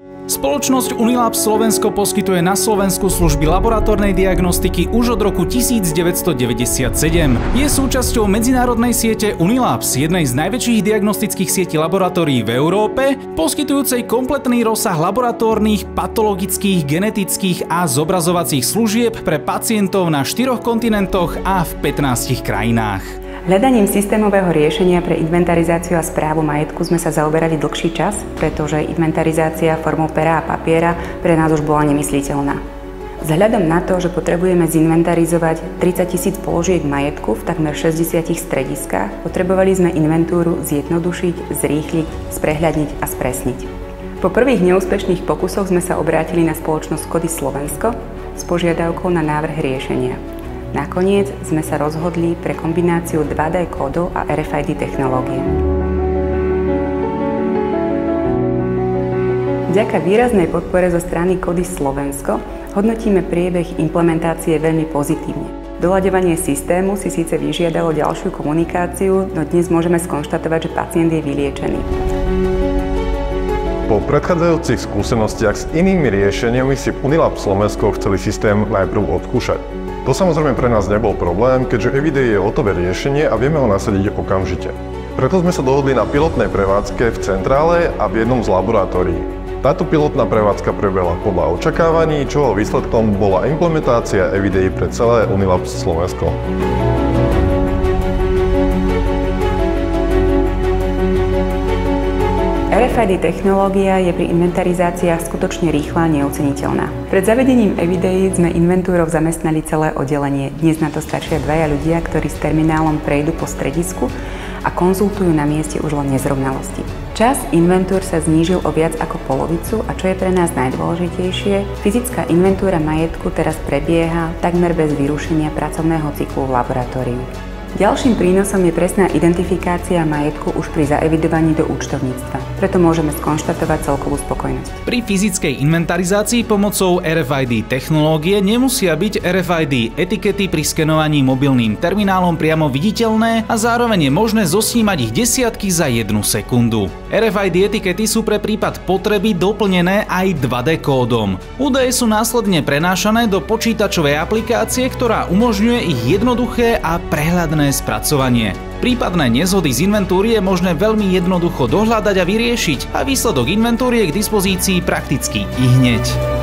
Spoločnosť Unilab Slovensko poskytuje na Slovensku služby laboratórnej diagnostiky už od roku 1997. Je súčasťou medzinárodnej siete Unilabs, jednej z najväčších diagnostických sietí laboratórií v Európe, poskytujúcej kompletný rozsah laboratórnych, patologických, genetických a zobrazovacích služieb pre pacientov na 4 kontinentoch a v 15 krajinách. Hľadaním systémového riešenia pre inventarizáciu a správu majetku sme sa zaoberali dlhší čas, pretože inventarizácia formou pera a papiera pre nás už bola nemysliteľná. Vzhľadom na to, že potrebujeme zinventarizovať 30 000 položiek majetku v takmer 60 strediskách, potrebovali sme inventúru zjednodušiť, zrýchliť, sprehľadniť a spresniť. Po prvých neúspešných pokusoch sme sa obrátili na spoločnosť Kody Slovensko s požiadavkou na návrh riešenia. Nakoniec sme sa rozhodli pre kombináciu 2D kódov a RFID technológie. Vďaka výraznej podpore zo strany Kody Slovensko hodnotíme priebeh implementácie veľmi pozitívne. Doľaďovanie systému si síce vyžiadalo ďalšiu komunikáciu, no dnes môžeme skonštatovať, že pacient je vyliečený. Po predchádzajúcich skúsenostiach s inými riešeniami si Unilab Slovensko chceli systém najprv odskúšať. To samozrejme pre nás nebol problém, keďže Eviday je hotové riešenie a vieme ho nasadiť okamžite. Preto sme sa dohodli na pilotnej prevádzke v centrále a v jednom z laboratórií. Táto pilotná prevádzka prebehla podľa očakávaní, čoho výsledkom bola implementácia Eviday pre celé Unilab Slovensko. RFID technológia je pri inventarizáciách skutočne rýchla a neoceniteľná. Pred zavedením Eviday sme inventúrov zamestnali celé oddelenie. Dnes na to stačia 2 ľudia, ktorí s terminálom prejdú po stredisku a konzultujú na mieste už len nezrovnalosti. Čas inventúr sa znížil o viac ako polovicu a čo je pre nás najdôležitejšie, fyzická inventúra majetku teraz prebieha takmer bez vyrušenia pracovného cyklu v laboratóriu. Ďalším prínosom je presná identifikácia majetku už pri zaevidovaní do účtovníctva. Preto môžeme skonštatovať celkovú spokojnosť. Pri fyzickej inventarizácii pomocou RFID technológie nemusia byť RFID etikety pri skenovaní mobilným terminálom priamo viditeľné a zároveň je možné zosnímať ich desiatky za 1 sekundu. RFID etikety sú pre prípad potreby doplnené aj 2D kódom. Údaje sú následne prenášané do počítačovej aplikácie, ktorá umožňuje ich jednoduché a prehľadné spracovanie. Prípadné nezhody z inventúry je možné veľmi jednoducho dohľadať a vyriešiť a výsledok inventúry je k dispozícii prakticky ihneď.